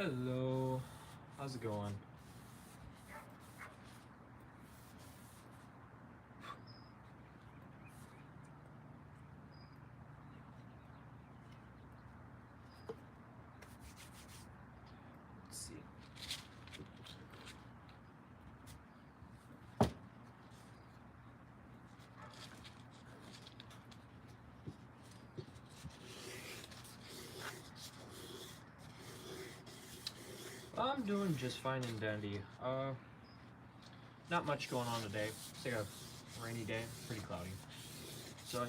Hello, how's it going? Let's see. I'm doing just fine and dandy. Not much going on today. It's like a rainy day, pretty cloudy. So,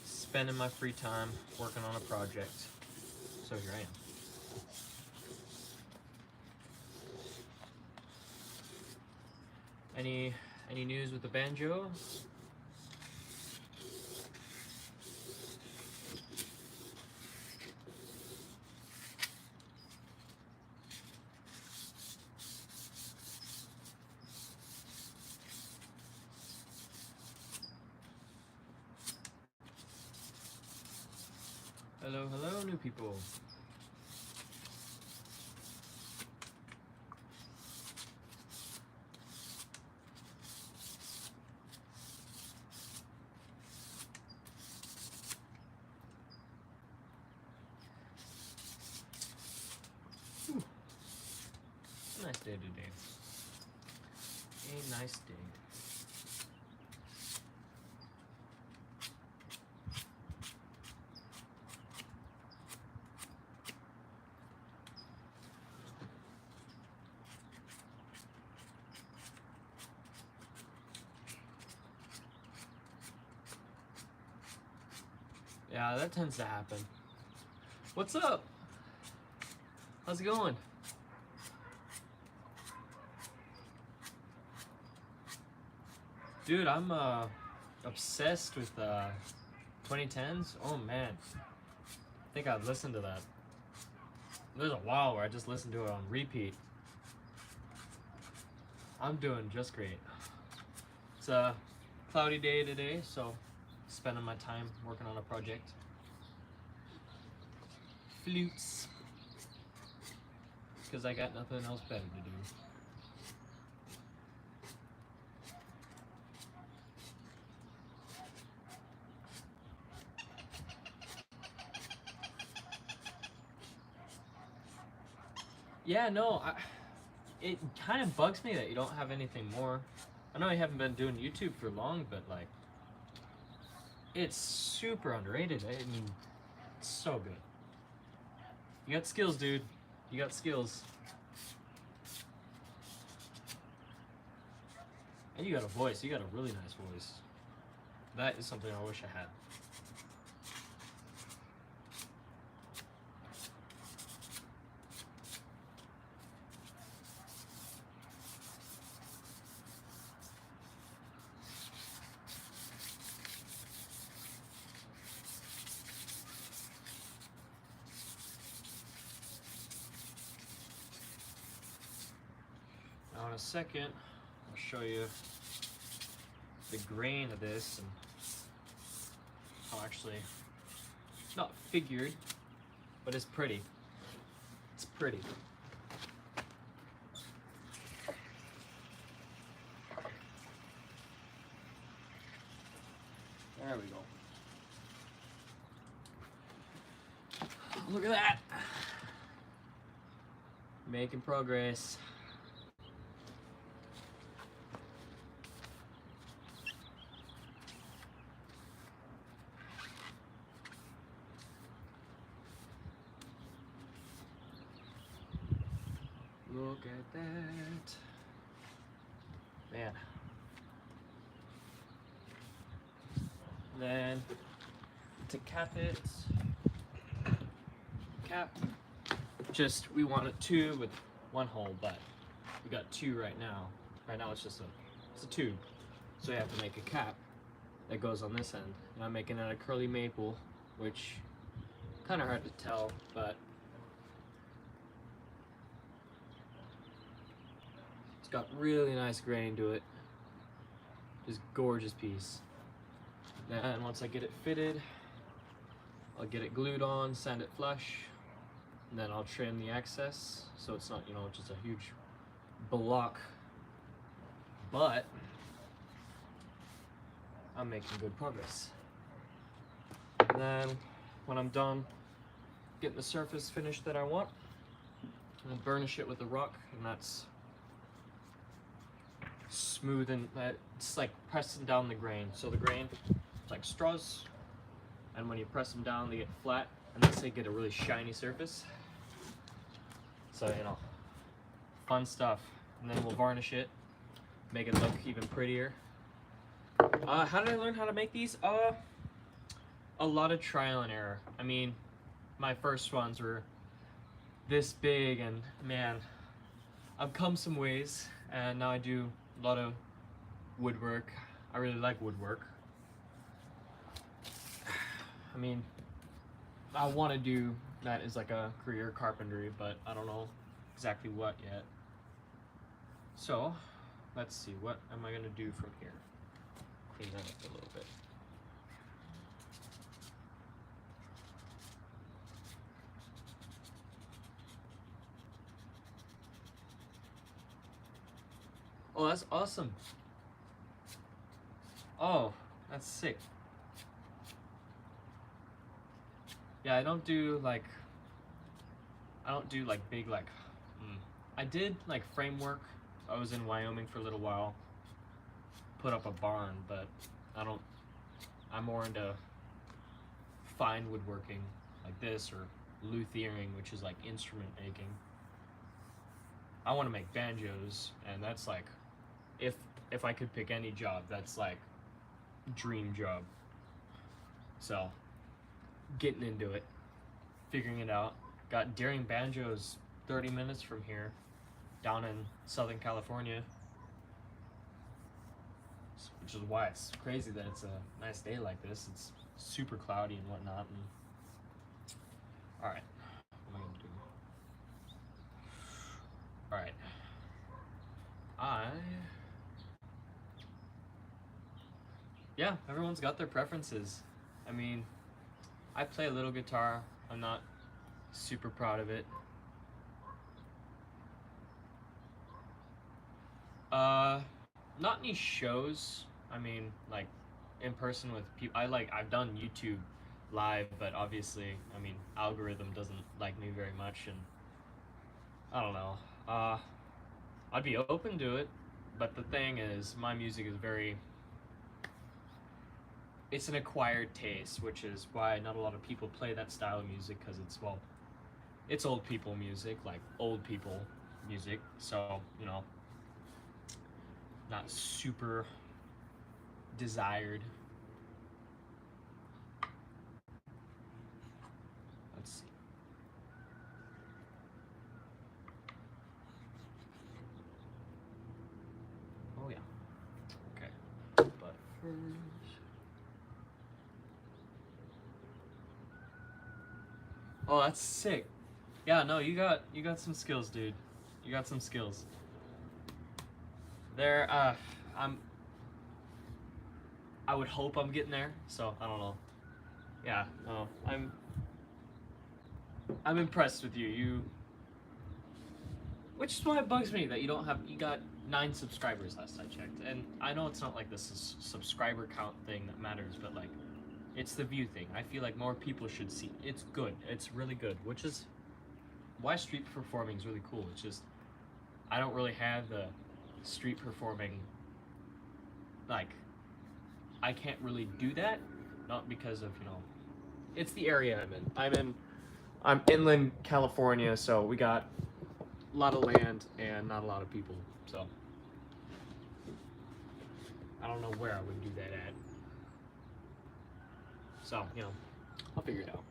spending my free time working on a project. So here I am. Any news with the banjo? Hello, hello, new people. Whew. A nice day today. A nice day. Yeah, that tends to happen. What's up? How's it going? Dude, I'm obsessed with 2010s. Oh man, I think I've listened to that. There's a while where I just listened to it on repeat. I'm doing just great. It's a cloudy day today, so spending my time working on a project. Flutes. Because I got nothing else better to do. Yeah, no, it kind of bugs me that you don't have anything more. I know you haven't been doing YouTube for long, but like, it's super underrated. I mean, it's so good. You got skills, dude. You got skills. And you got a voice. You got a really nice voice. That is something I wish I had. Now in a second, I'll show you the grain of this and how actually, it's not figured, but it's pretty. It's pretty. There we go. Look at that. Making progress. Look at that. Man. Then to cap it, we want a tube with one hole, but we got two right now. Right now it's just a tube. So you have to make a cap that goes on this end. And I'm making it a curly maple, which kind of hard to tell, but it's got really nice grain to it. Just gorgeous piece. Then once I get it fitted, I'll get it glued on, sand it flush, And then I'll trim the excess so it's not, you know, just a huge block. But I'm making good progress. And then when I'm done getting the surface finished that I want, I'll burnish it with the rock, and that's smooth, and it's like pressing down the grain. So the grain, it's like straws, and when you press them down, they get flat, and that's how you get a really shiny surface. So, you know, fun stuff. And then we'll varnish it, make it look even prettier. How did I learn how to make these? A lot of trial and error. I mean, my first ones were this big, and man, I've come some ways, and now I do a lot of woodwork. I really like woodwork. I mean, I want to do that as like a career carpentry, but I don't know exactly what yet. So, let's see, what am I gonna do from here? Clean that up a little bit. Oh, that's awesome. Oh, that's sick. Yeah, I don't do like big I did like framework. I was in Wyoming for a little while. Put up a barn, but I'm more into fine woodworking like this, or luthiering, which is like instrument making. I want to make banjos, and that's like, if I could pick any job, that's like dream job. So getting into it, figuring it out. Got Daring Banjos 30 minutes from here, down in Southern California, which is why it's crazy that it's a nice day like this. It's super cloudy and whatnot. And all right, what am I gonna do? All right, yeah, everyone's got their preferences. I mean, I play a little guitar. I'm not super proud of it. Not any shows. I mean, like in person with people. I've done YouTube live, but obviously, I mean, algorithm doesn't like me very much, and I don't know. I'd be open to it, but the thing is, my music is it's an acquired taste, which is why not a lot of people play that style of music, because it's old people music, like old people music. So, you know, not super desired. Let's see. Oh yeah. Okay. But first. Oh, that's sick. Yeah, no, you got some skills, dude. You got some skills. I would hope I'm getting there, so I don't know. Yeah, no, I'm impressed with you. Which is why it bugs me that you got 9 subscribers last I checked. And I know it's not like this subscriber count thing that matters, but like, it's the view thing. I feel like more people should see. It's good. It's really good, which is why street performing is really cool. It's just, I don't really have the street performing, like, I can't really do that, not because of, you know, it's the area I'm in. I'm inland California, so we got a lot of land and not a lot of people, so I don't know where I would do that at. So, you know, I'll figure it out.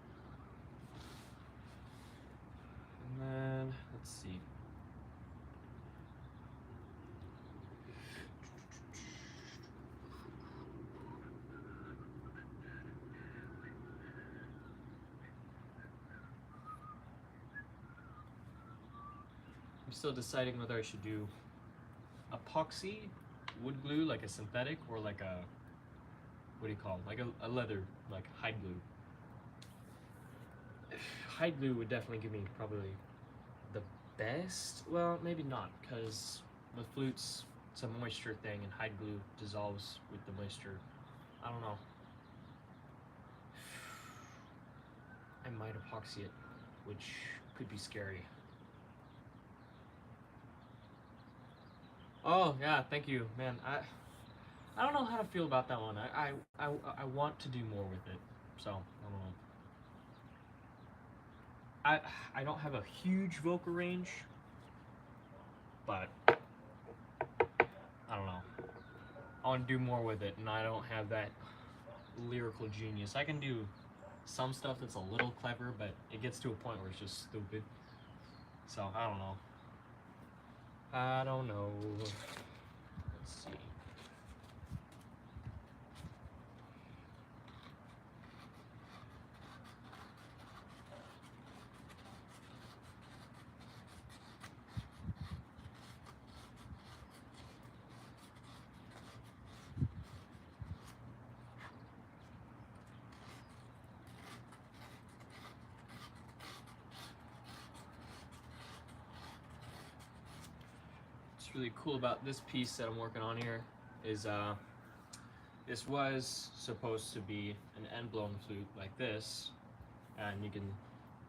And then, let's see. I'm still deciding whether I should do epoxy wood glue, like a synthetic, or like a, what do you call it? Like a leather, like hide glue. hide glue would definitely give me probably the best. Well, maybe not, because with flutes, it's a moisture thing, and hide glue dissolves with the moisture. I don't know. I might epoxy it, which could be scary. Oh yeah, thank you, man. I don't know how to feel about that one. I want to do more with it, so I don't know. I don't have a huge vocal range, but I don't know. I want to do more with it, and I don't have that lyrical genius. I can do some stuff that's a little clever, but it gets to a point where it's just stupid. So I don't know. I don't know. Let's see. What's really cool about this piece that I'm working on here is this was supposed to be an end blown flute like this, and you can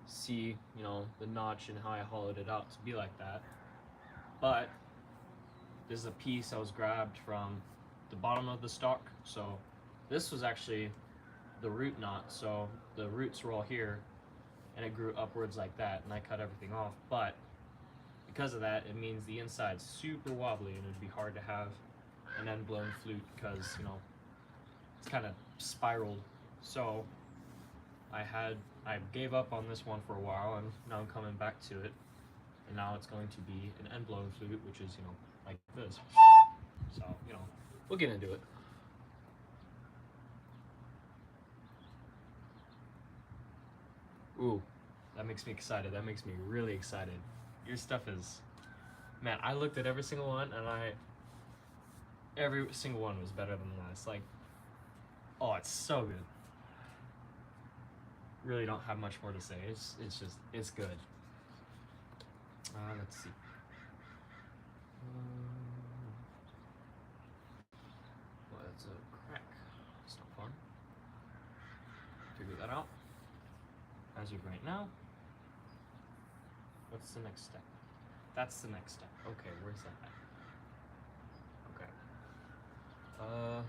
see, you know, the notch and how I hollowed it out to be like that. But this is a piece that was grabbed from the bottom of the stalk, so this was actually the root knot, so the roots were all here and it grew upwards like that, and I cut everything off. But because of that, it means the inside's super wobbly, and it'd be hard to have an end blown flute because, you know, it's kind of spiraled. So I gave up on this one for a while, and now I'm coming back to it, and now it's going to be an end blown flute, which is, you know, like this. So, you know, we'll get into it. Ooh, that makes me excited. That makes me really excited. Your stuff is, man, I looked at every single one, and every single one was better than the last. Like, oh, it's so good. Really don't have much more to say. It's just, it's good. Let's see. Well, that's a crack. It's not fun. Figure that out. As of right now. What's the next step? That's the next step. Okay, where's that at? Okay.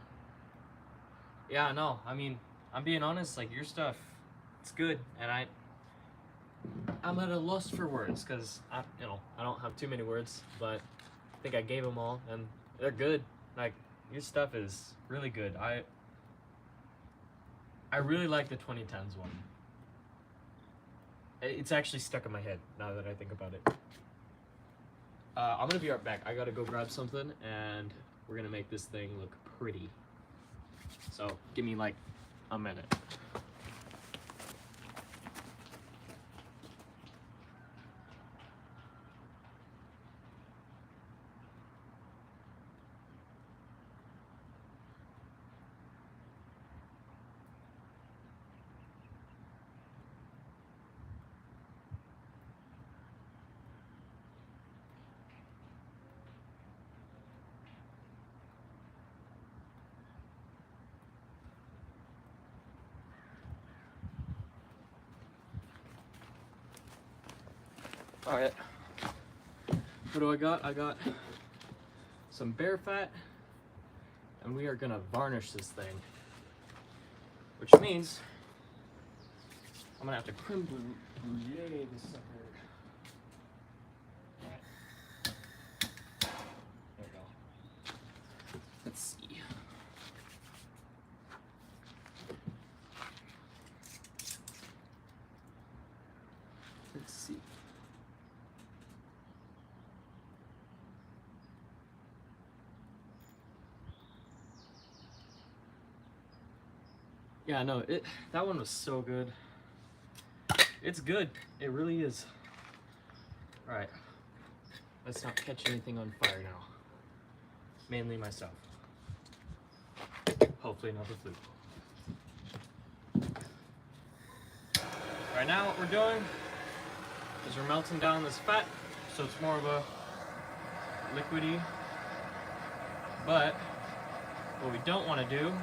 Yeah, no, I mean, I'm being honest, like, your stuff, it's good, and I'm at a loss for words, because, you know, I don't have too many words, but I think I gave them all, and they're good. Like, your stuff is really good. I really like the 2010s one. It's actually stuck in my head, now that I think about it. I'm gonna be right back. I gotta go grab something, and we're gonna make this thing look pretty. So, give me, like, a minute. Alright, what do I got? I got some bear fat, and we are gonna varnish this thing, which means I'm gonna have to creme brulee this sucker. There we go. Let's see. Let's see. Yeah, no, that one was so good. It's good. It really is. All right. Let's not catch anything on fire now. Mainly myself. Hopefully not the flute. Right now what we're doing is we're melting down this fat, so it's more of a liquidy. But what we don't want to do is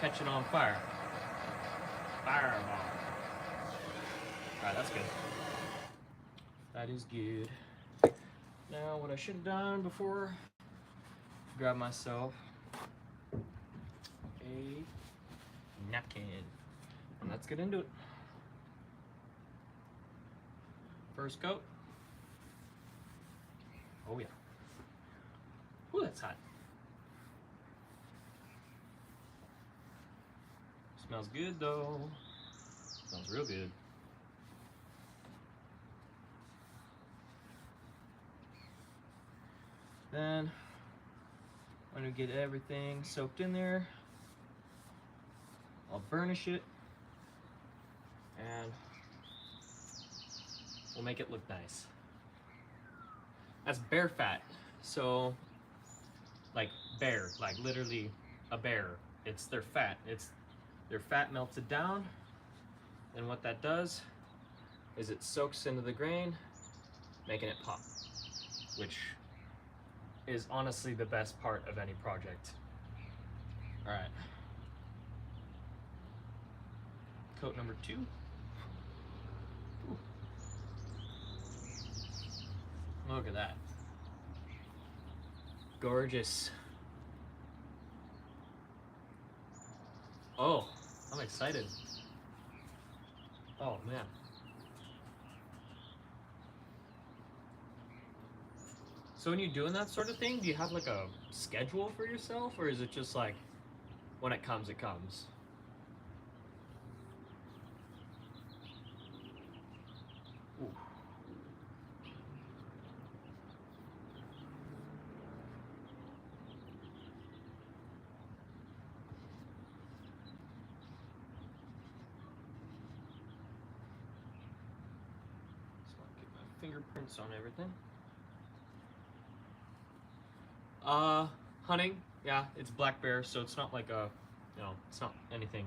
catch it on fire. Fireball. Alright, that's good. That is good. Now what I should have done before, grab myself a napkin. And let's get into it. First coat. Oh yeah. Ooh, that's hot. Smells good though. Smells real good. Then, when we get everything soaked in there, I'll burnish it and we'll make it look nice. That's bear fat. So, like bear, like literally a bear. It's their fat. It's their fat melted down. And what that does is it soaks into the grain, making it pop, which is honestly the best part of any project. All right. Coat number 2. Ooh. Look at that. Gorgeous. Oh, I'm excited. Oh man. So when you're doing that sort of thing, do you have like a schedule for yourself, or is it just like when it comes, it comes? Ooh. So I'll get my fingerprints on everything. Hunting, yeah, it's black bear, so it's not like a, you know, it's not anything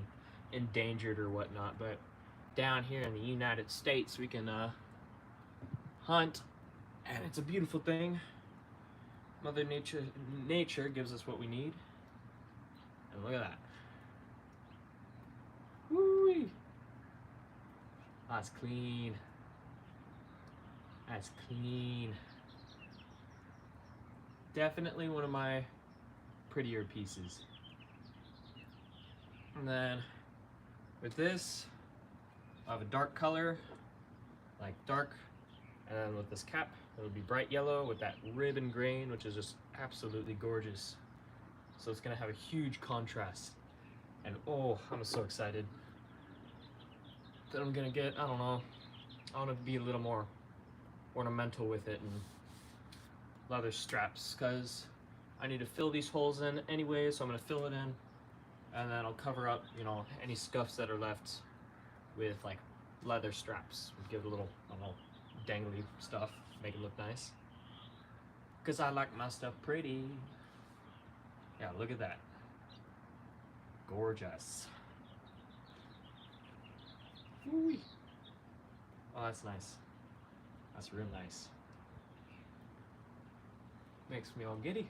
endangered or whatnot, but down here in the United States, we can, hunt, and it's a beautiful thing. Mother Nature gives us what we need, and look at that. Woo-wee. That's clean. That's clean. Definitely one of my prettier pieces. And then with this, I have a dark color, like dark, and then with this cap, it'll be bright yellow with that ribbon grain, which is just absolutely gorgeous. So it's gonna have a huge contrast. And oh, I'm so excited that I'm gonna get, I don't know, I wanna be a little more ornamental with it and leather straps, because I need to fill these holes in anyway, so I'm gonna fill it in, and then I'll cover up, you know, any scuffs that are left with like leather straps. Give it a little, I don't know, dangly stuff, make it look nice. Because I like my stuff pretty. Yeah, look at that. Gorgeous. Woo-wee. Oh, that's nice. That's real nice. Makes me all giddy.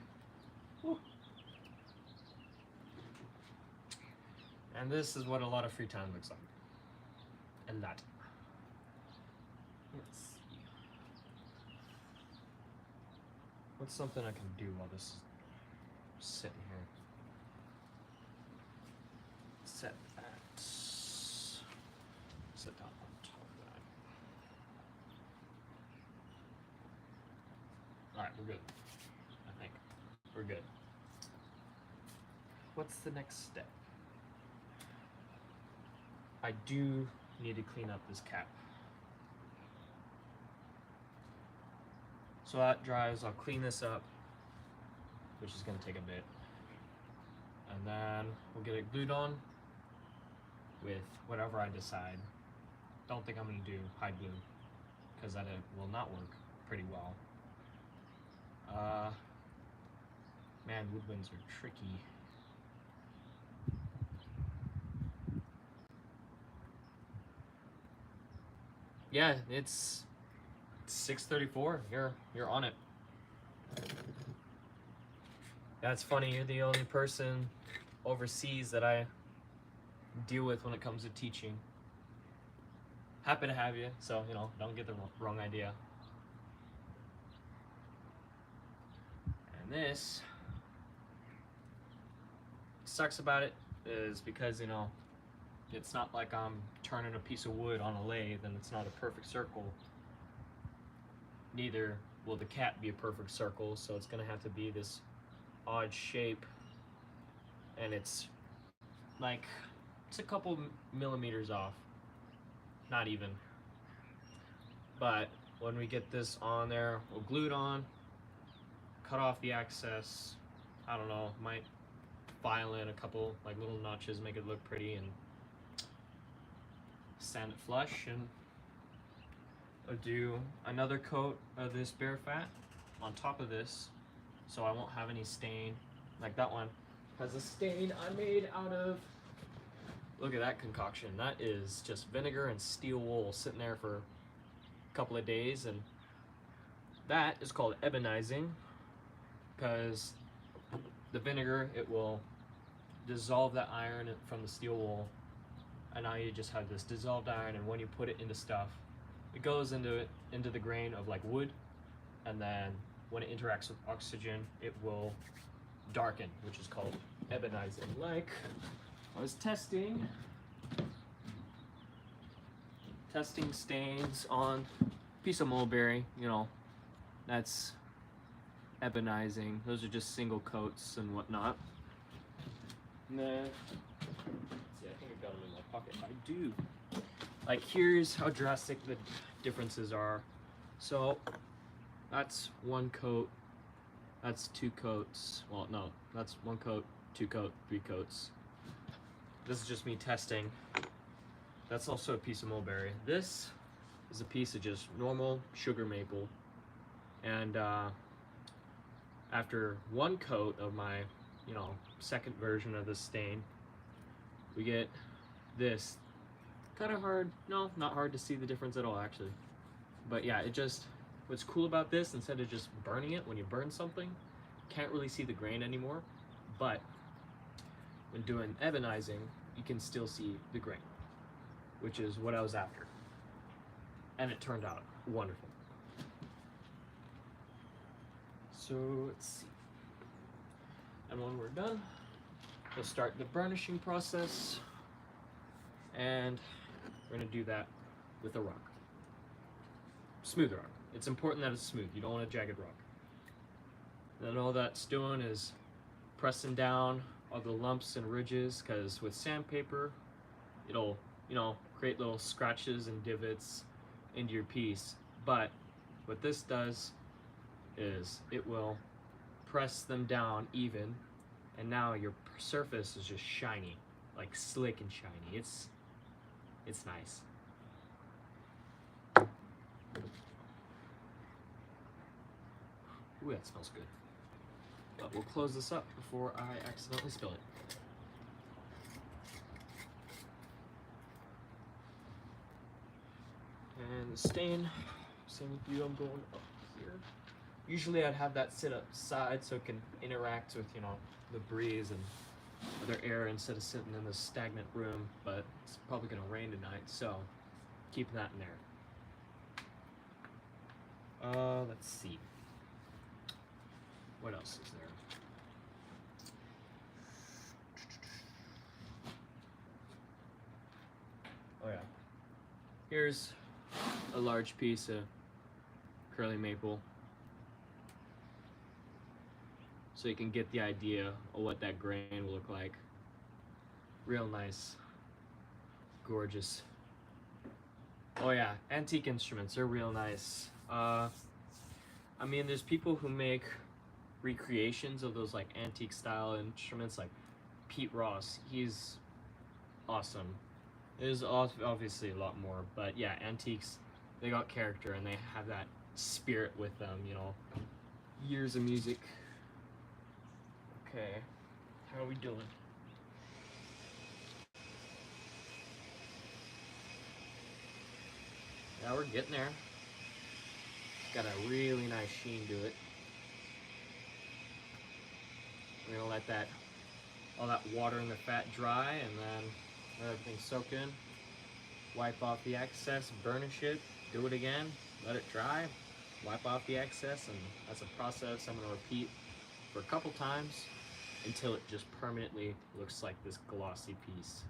Woo. And this is what a lot of free time looks like. A lot. Let's see. What's something I can do while this is sitting here? Set that. Set that on top of that. Alright, we're good. I think. We're good. What's the next step? I do need to clean up this cap. So that dries, I'll clean this up, which is gonna take a bit. And then we'll get it glued on with whatever I decide. Don't think I'm gonna do hide glue, because that will not work pretty well. Man, woodwinds are tricky. . Yeah, it's 6:34. You're on it. That's funny. You're the only person overseas that I deal with when it comes to teaching. Happy to have you, so don't get the wrong idea. And this sucks about it is because it's not like I'm turning a piece of wood on a lathe and it's not a perfect circle. Neither will the cat be a perfect circle, so it's gonna have to be this odd shape, and it's like it's a couple millimeters off, not even. But when we get this on there, we'll glue it on, cut off the excess. I don't know, might file in a couple like little notches, make it look pretty, and sand it flush, and I'll do another coat of this bear fat on top of this, so I won't have any stain. Like that one has a stain I made out of, look at that concoction. That is just vinegar and steel wool sitting there for a couple of days, and that is called ebonizing because the vinegar, it will dissolve that iron from the steel wool, and now you just have this dissolved iron, and when you put it into stuff, it goes into the grain of like wood, and then when it interacts with oxygen, it will darken, which is called ebonizing. Like I was testing stains on a piece of mulberry, that's ebonizing. Those are just single coats and whatnot. And then, let's see, I think I've got them in my pocket. I do. Like, here's how drastic the differences are. So, that's one coat, that's two coats. Well, no, that's one coat, two coat, three coats. This is just me testing. That's also a piece of mulberry. This is a piece of just normal sugar maple. And after one coat of my, second version of this stain, we get this. Kind of hard, no, not hard to see the difference at all actually. But yeah, what's cool about this, instead of just burning it, when you burn something, can't really see the grain anymore. But when doing ebonizing, you can still see the grain, which is what I was after. And it turned out wonderful. So let's see. And when we're done, we'll start the burnishing process. And we're gonna do that with a rock. Smooth rock. It's important that it's smooth. You don't want a jagged rock. And then all that's doing is pressing down all the lumps and ridges, because with sandpaper, it'll, create little scratches and divots into your piece. But what this does is it will press them down even, and now your surface is just shiny, like slick and shiny. It's nice. Ooh, that smells good. But we'll close this up before I accidentally spill it. And the stain, same with you, I'm going up here. Usually I'd have that sit upside so it can interact with, the breeze and other air instead of sitting in this stagnant room, but it's probably gonna rain tonight, so keeping that in there. Let's see. What else is there? Oh yeah. Here's a large piece of curly maple, so you can get the idea of what that grain will look like. Real nice, gorgeous. Oh yeah, antique instruments are real nice. I mean, there's people who make recreations of those like antique style instruments, like Pete Ross. He's awesome. There's obviously a lot more, but yeah, antiques, they got character and they have that spirit with them, years of music. Okay, how are we doing? Yeah, we're getting there. Got a really nice sheen to it. We're gonna let that all that water and the fat dry, and then let everything soak in. Wipe off the excess, burnish it, do it again, let it dry, wipe off the excess, and that's a process I'm gonna repeat for a couple times until it just permanently looks like this glossy piece,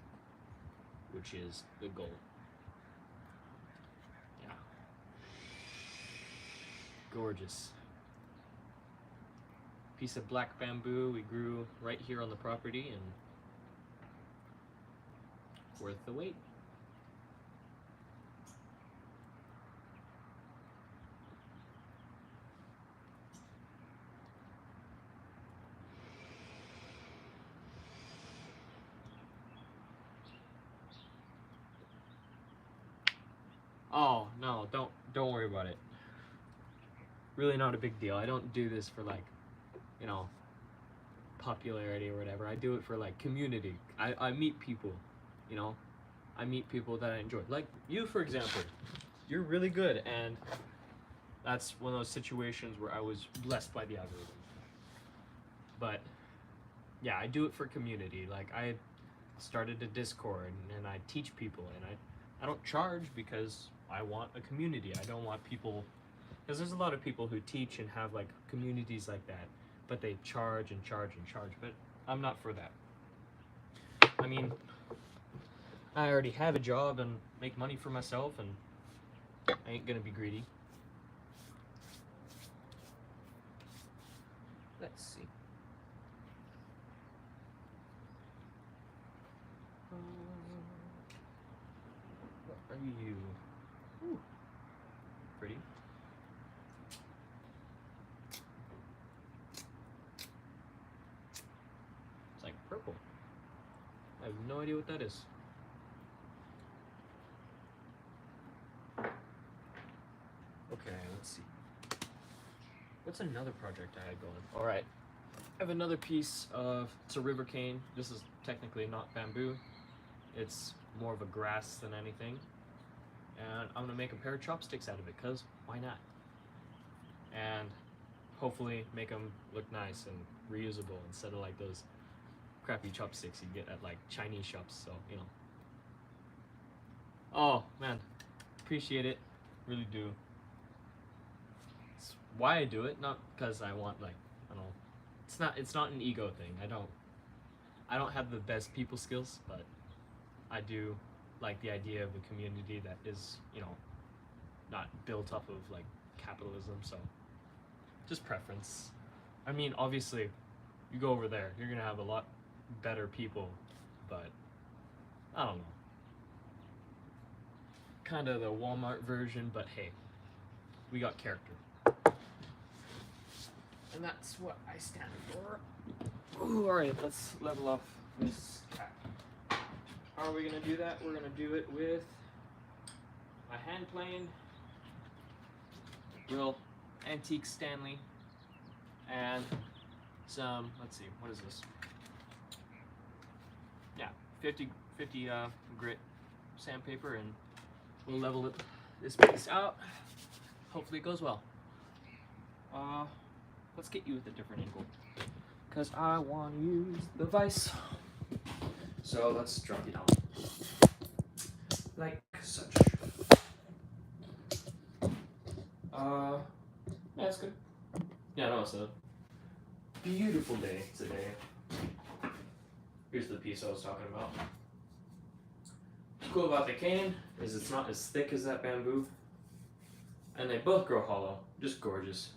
which is the goal. Yeah. Gorgeous. Piece of black bamboo we grew right here on the property, and worth the wait. Oh no, don't worry about it. Really not a big deal. I don't do this for like, you know, popularity or whatever. I do it for like community. I meet people, you know. I meet people that I enjoy. Like you, for example. You're really good, and that's one of those situations where I was blessed by the algorithm. But yeah, I do it for community. Like I started a Discord and I teach people, and I don't charge because I want a community. I don't want people, because there's a lot of people who teach and have like communities like that, but they charge and charge and charge. But I'm not for that. I mean, I already have a job and make money for myself, and I ain't gonna be greedy. Let's see. What are you? Ooh, pretty. It's like purple. I have no idea what that is. Okay, let's see. What's another project I had going? All right, I have another piece of, it's a river cane. This is technically not bamboo. It's more of a grass than anything. And I'm gonna make a pair of chopsticks out of it, cause why not? And hopefully make them look nice and reusable instead of like those crappy chopsticks you get at like Chinese shops. So, you know. Oh man, appreciate it, really do. It's why I do it, not because I want like, I don't know. It's not an ego thing. I don't have the best people skills, but I do like the idea of a community that is, you know, not built off of like capitalism. So just preference. I mean, obviously, you go over there, you're gonna have a lot better people, but I don't know. Kind of the Walmart version, but hey, we got character. And that's what I stand for. Ooh, alright, let's level off this cat. How are we gonna do that? We're gonna do it with my hand plane, real antique Stanley, and some, let's see, what is this? Yeah, 50 grit sandpaper, and we'll level this piece out. Hopefully it goes well. Let's get you with a different angle, because I want to use the vise. So let's drop you down. Like such. Yeah, that's good. Yeah, no, it's a beautiful day today. Here's the piece I was talking about. What's cool about the cane is it's not as thick as that bamboo, and they both grow hollow. Just gorgeous.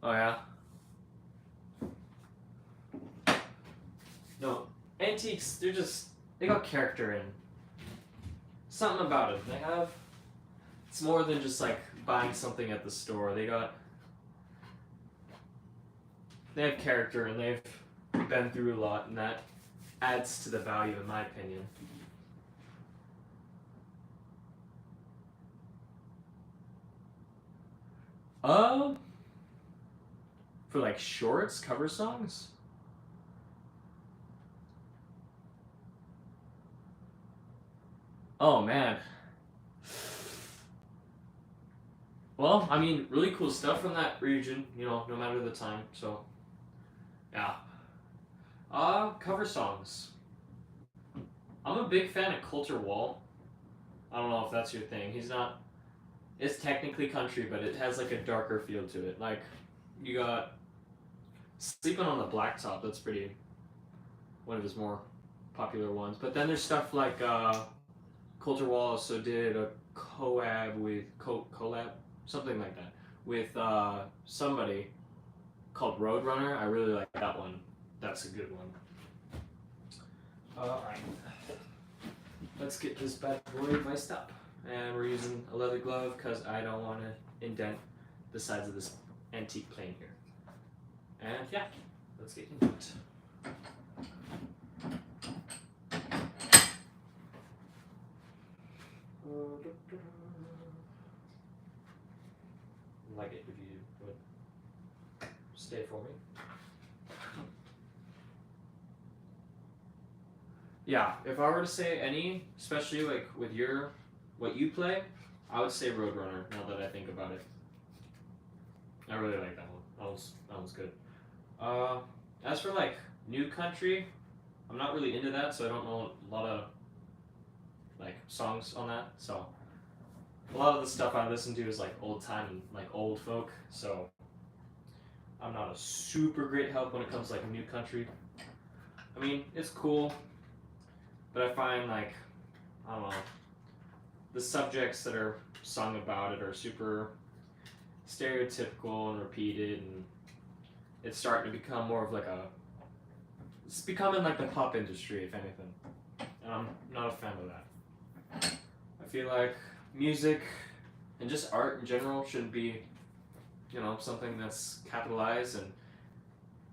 Oh yeah? No, antiques, they got character in. Something about it. It's more than just like buying something at the store. They have character, and they've been through a lot, and that adds to the value, in my opinion. For like shorts, cover songs? Oh man. Well, I mean, really cool stuff from that region, you know, no matter the time. So, yeah. Cover songs. I'm a big fan of Coulter Wall. I don't know if that's your thing. He's not. It's technically country, but it has like a darker feel to it. Like, you got Sleeping on the Blacktop. That's pretty. One of his more popular ones. But then there's stuff like Coulter Wall also did a collab, something like that, with somebody called Roadrunner. I really like that one. That's a good one. Alright. Let's get this bad boy viced up. And we're using a leather glove because I don't want to indent the sides of this antique plane here. And yeah, let's get into it. Like it if you would stay for me. Yeah, if I were to say any, especially like with what you play, I would say Roadrunner. Now that I think about it, I really like that one. That one's good. As for like new country, I'm not really into that, so I don't know a lot of like songs on that. So a lot of the stuff I listen to is like old time and like old folk. So I'm not a super great help when it comes to like new country. I mean, it's cool, but I find like, I don't know, the subjects that are sung about it are super stereotypical and repeated, and it's starting to become more of like it's becoming like the pop industry, if anything. And I'm not a fan of that. I feel like music and just art in general shouldn't be, you know, something that's capitalized, and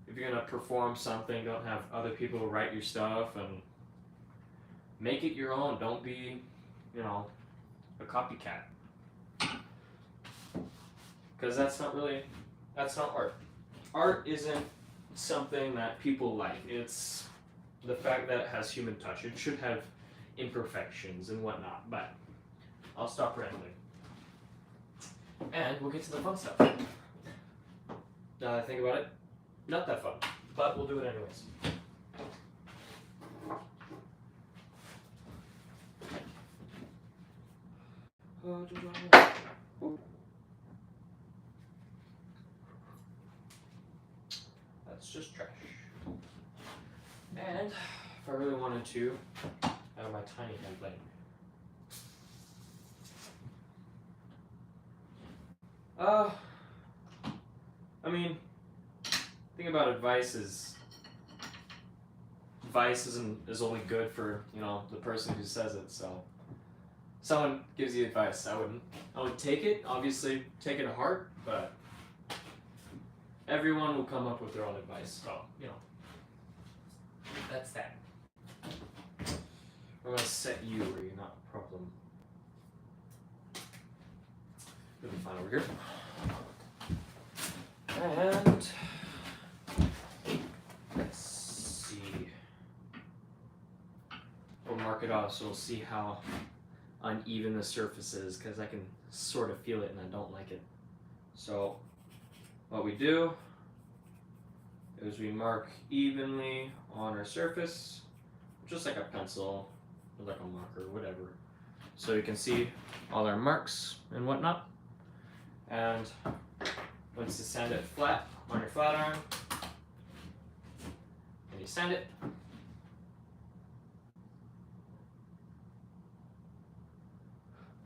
if you're gonna perform something, don't have other people write your stuff and make it your own. Don't be, you know, a copycat. Because that's not art. Art isn't something that people like. It's the fact that it has human touch. It should have imperfections and whatnot, but I'll stop rambling. And we'll get to the fun stuff. Now that I think about it, not that fun, but we'll do it anyways. That's just trash. And if I really wanted to, I have my tiny hand plane. I mean, thing about advice is is only good for, you know, the person who says it. So someone gives you advice, I would take it, obviously take it to heart, but everyone will come up with their own advice. So, you know, that's that. I'm gonna set you where you're not a problem. You'll be fine over here. And let's see. We'll mark it off so we'll see how uneven the surface is, because I can sort of feel it and I don't like it. So what we do is we mark evenly on our surface, just like a pencil or like a marker, whatever. So you can see all our marks and whatnot. And once you sand it flat on your flat iron, and you sand it,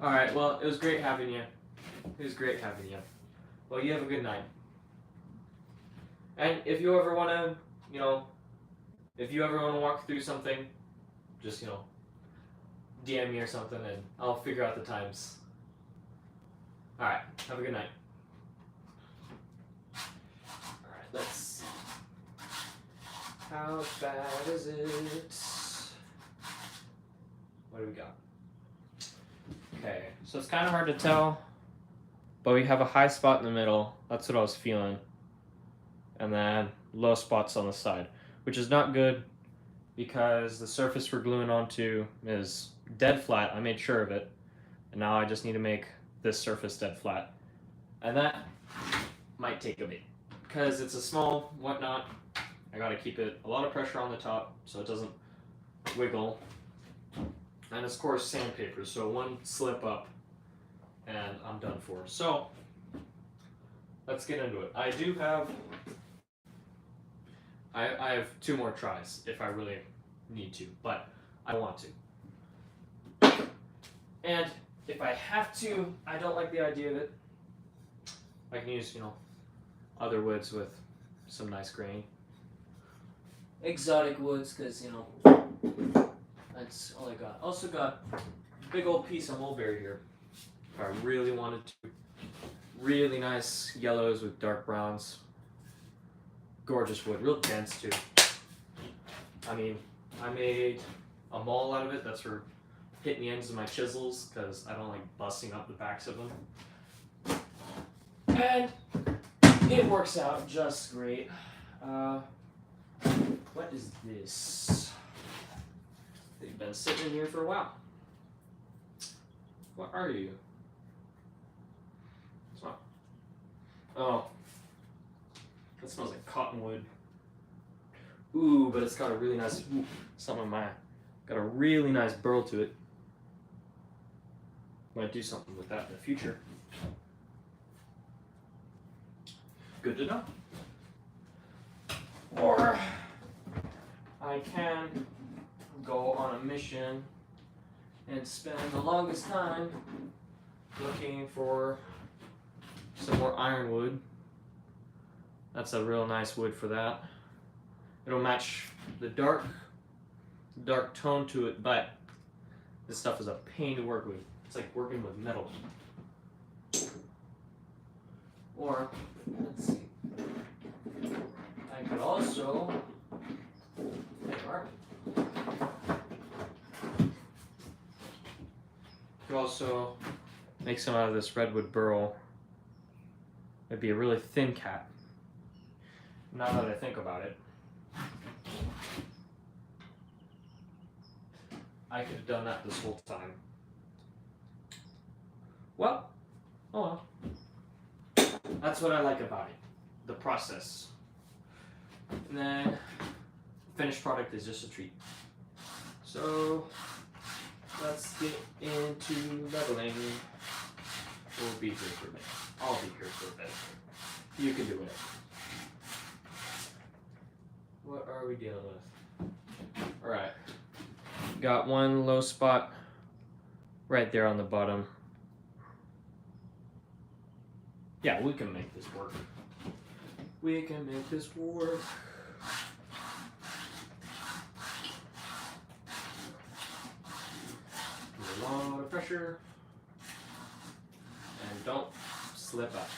alright, well, it was great having you. Well, you have a good night. And if you ever want to, you know, walk through something, just, you know, DM me or something and I'll figure out the times. Alright, have a good night. Alright, let's see. How bad is it? What do we got? Okay, so it's kind of hard to tell, but we have a high spot in the middle. That's what I was feeling. And then low spots on the side, which is not good because the surface we're gluing onto is dead flat. I made sure of it. And now I just need to make this surface dead flat. And that might take a bit because it's a small whatnot. I gotta keep it a lot of pressure on the top so it doesn't wiggle. And it's of course sandpaper, so one slip up and I'm done for. So let's get into it. I do have I have 2 more tries if I really need to, but I want to. And if I have to, I don't like the idea of it. I can use, other woods with some nice grain. Exotic woods, because, that's all I got. Also got a big old piece of mulberry here. If I really wanted to. Really nice yellows with dark browns. Gorgeous wood, real dense too. I mean, I made a maul out of it. That's for hitting the ends of my chisels because I don't like busting up the backs of them. And it works out just great. What is this? They've been sitting in here for a while. What are you? It's not. Oh. That smells like cottonwood. Ooh, but it's got a really nice, got a really nice burl to it. Might do something with that in the future. Good to know. Or I can go on a mission and spend the longest time looking for some more ironwood. That's a real nice wood for that. It'll match the dark tone to it, but this stuff is a pain to work with. It's like working with metal. Or, let's see. I could also, there you are. Could also make some out of this redwood burl. It'd be a really thin cap. Now that I think about it, I could have done that this whole time. Well, oh well. That's what I like about it, the process. And then finished product is just a treat. So let's get into leveling. We'll be here for a bit. I'll be here for a bit. You can do it. What are we dealing with? Alright. Got one low spot right there on the bottom. Yeah, we can make this work. We can make this work. A lot of pressure. And don't slip up.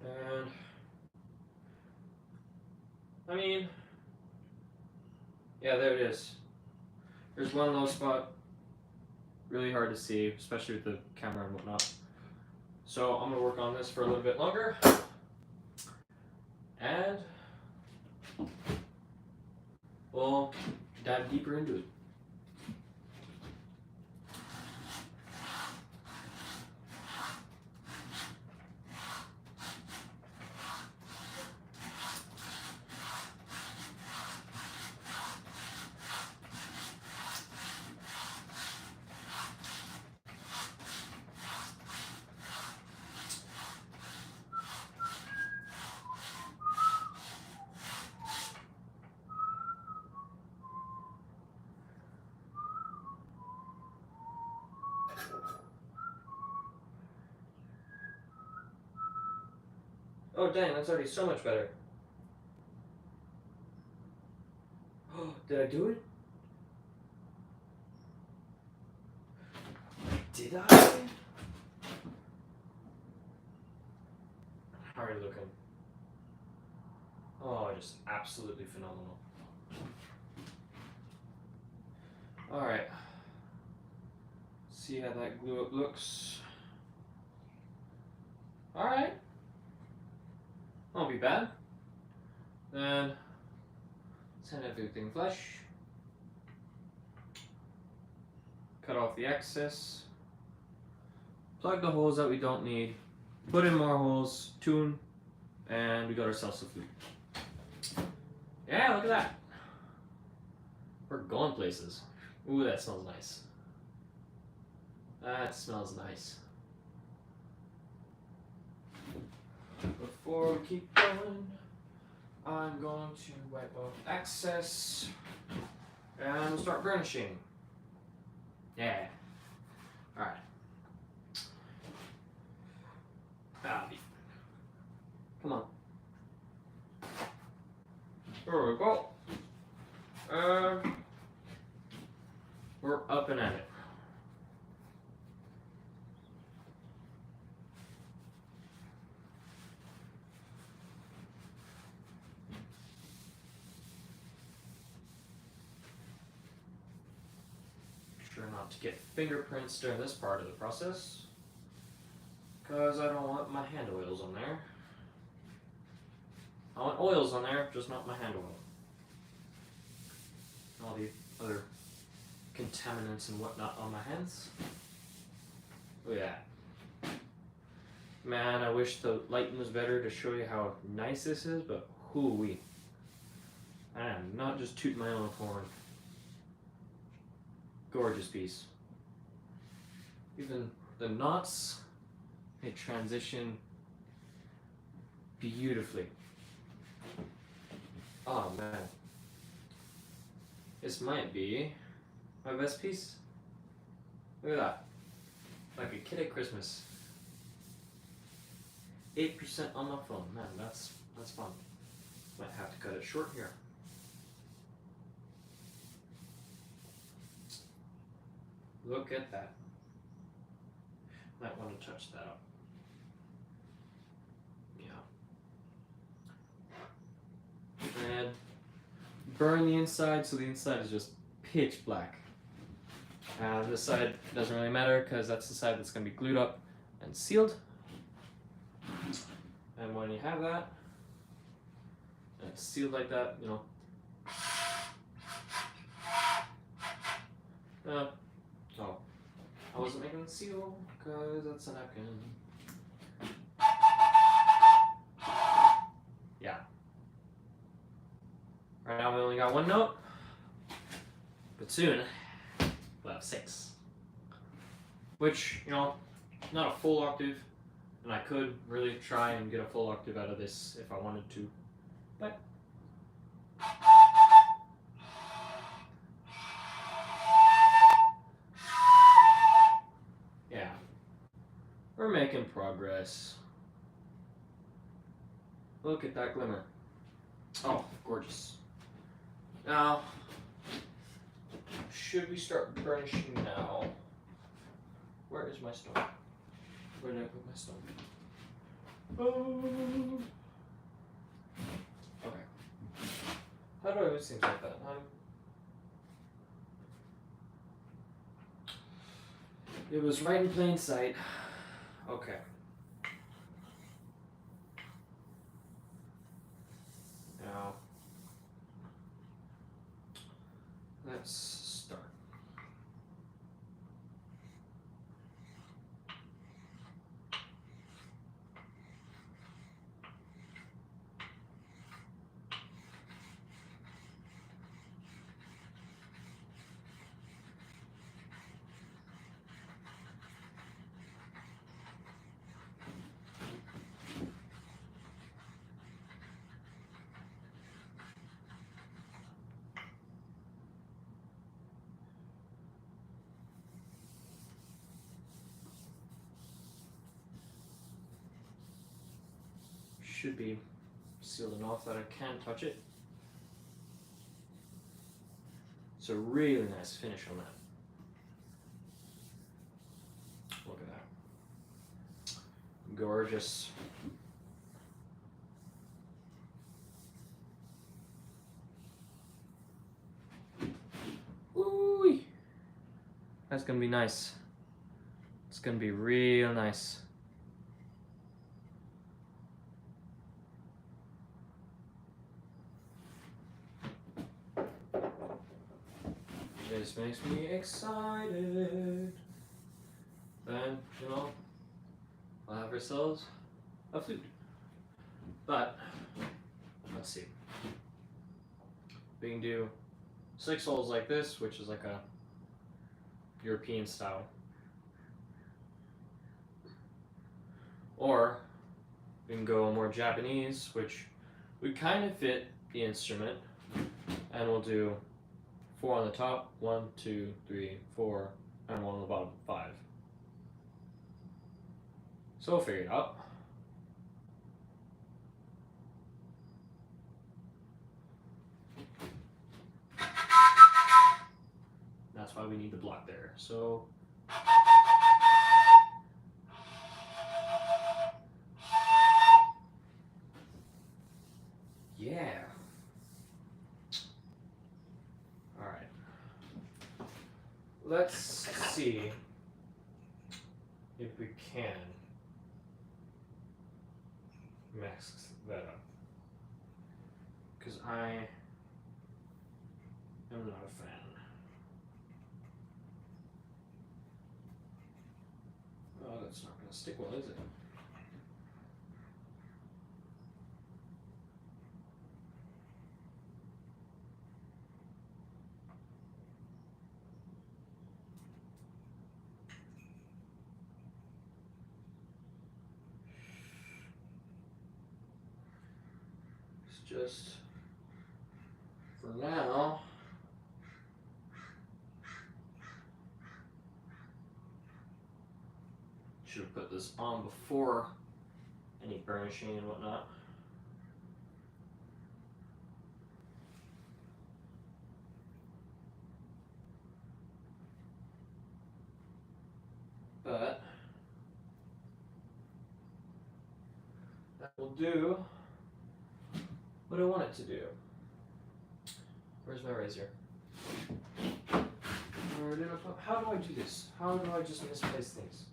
And I mean, yeah, there it is. There's one low spot. Really hard to see, especially with the camera and whatnot. So I'm gonna work on this for a little bit longer. And we'll dive deeper into it. Oh dang, that's already so much better. Oh, did I do it? Did I? How are you looking? Oh, just absolutely phenomenal. Alright. See how that glue up looks. Alright. Won't be bad. Then send everything flush. cut off the excess, plug the holes that we don't need, put in more holes, tune, and we got ourselves a flute. Yeah, look at that. We're going places. Ooh, that smells nice. That smells nice. Before we keep going, I'm going to wipe off excess and we'll start burnishing. Yeah. Alright. Come on. There we go. We're up and at it. Sure not to get fingerprints during this part of the process, because I don't want my hand oils on there. I want oils on there, just not my hand oil. All the other contaminants and whatnot on my hands. Look at that. Man, I wish the lighting was better to show you how nice this is, but hoo-wee. I am not just tooting my own horn. Gorgeous piece. Even the knots, they transition beautifully. Oh man. This might be my best piece. Look at that. Like a kid at Christmas. 8% on my phone. Man, that's fun. Might have to cut it short here. Look at that. Might want to touch that up. Yeah. And burn the inside so the inside is just pitch black. This side doesn't really matter because that's the side that's going to be glued up and sealed. And when you have that, and it's sealed like that, you know. Oh, I wasn't making the seal because that's a napkin. Yeah. Right now we only got one note, but soon we'll have 6. Which, you know, not a full octave, and I could really try and get a full octave out of this if I wanted to, but yeah, we're making progress. Look at that glimmer. Oh, gorgeous. Now, should we start burnishing now? Where is my stone? Where did I put my stone? Oh. Okay. How do I always things like that? It was right in plain sight. Okay. Now, let's start. Should be sealed enough that I can touch it. It's a really nice finish on that. Look at that. Gorgeous. Ooh, that's gonna be nice. It's gonna be real nice. This makes me excited. Then, you know, we'll have ourselves a flute. But, let's see. We can do 6 holes like this, which is like a European style. Or we can go more Japanese, which would kind of fit the instrument. And we'll do 4 on the top, 1, 2, 3, 4, and 1 on the bottom, 5. So we'll figure it out. That's why we need the block there. So yeah. All right. Let's see if we can mix that up. Because I am not a fan. Oh, that's not going to stick well, is it? It's just, for now, should have put this on before any burnishing and whatnot. But that will do what I want it to do. Where's my razor? How do I do this? How do I just misplace things?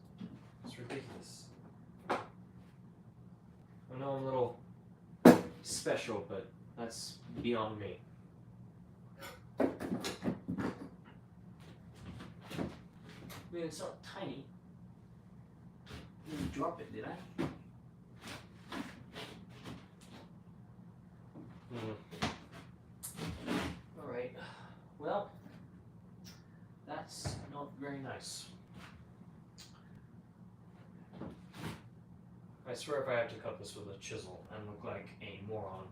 It's ridiculous. I know I'm a little special, but that's beyond me. I mean, it's not tiny. I didn't drop it, did I? Alright. Well, that's not very nice. I swear if I have to cut this with a chisel and look like a moron.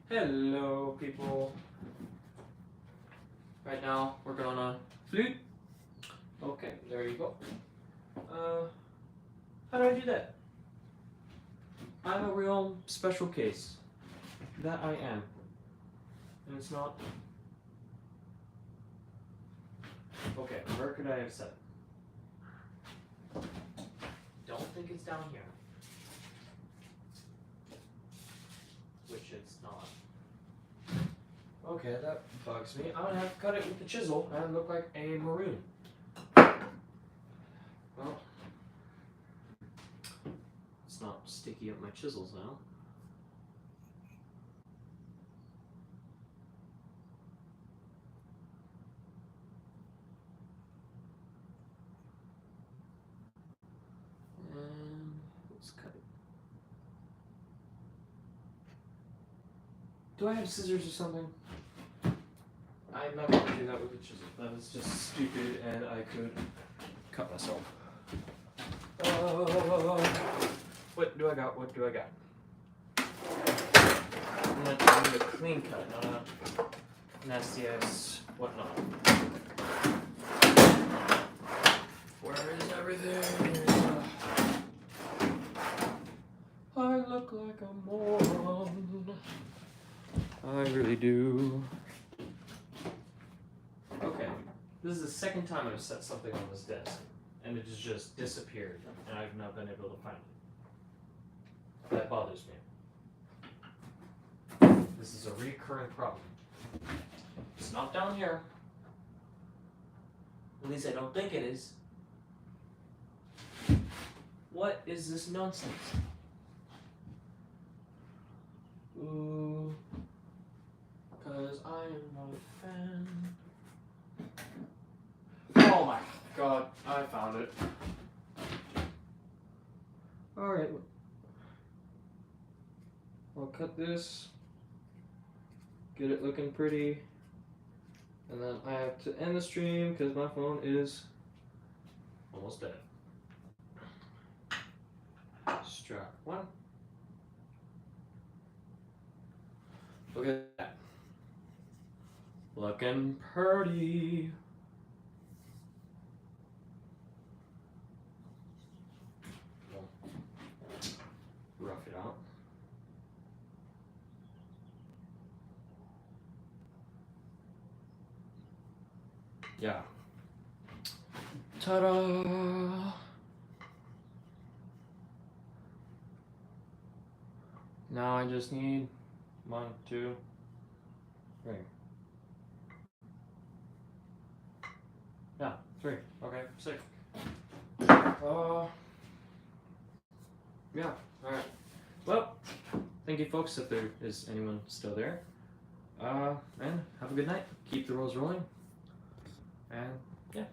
Hello, people. Right now, working on a flute. Okay, there you go. How do I do that? I'm a real special case. That I am. And it's not. Okay, where could I have set it? Don't think it's down here. Which it's not. Okay, that bugs me. I'm gonna have to cut it with the chisel and look like a maroon. Well, it's not sticky up my chisels now. And let's cut it. Do I have scissors or something? I'm not going to do that with a chisel. That is just stupid and I could cut myself. What do I got? What do I got? I'm going to do a clean cut, not a nasty ass whatnot. Where is everything? I look like a moron. I really do. Okay, this is the second time I've set something on this desk, and it has just disappeared, and I've not been able to find it. That bothers me. This is a recurring problem. It's not down here. At least I don't think it is. What is this nonsense? Ooh, 'cause I am not a fan. this, get it looking pretty, and then I have to end the stream because my phone is almost dead. Strap one. Look at that. Looking pretty. Rough it out. Yeah. Ta-da! Now I just need 1, 2, 3. Yeah, 3. Okay, 6. Yeah, alright. Well, thank you folks if there is anyone still there. And have a good night. Keep the rolls rolling. And yeah.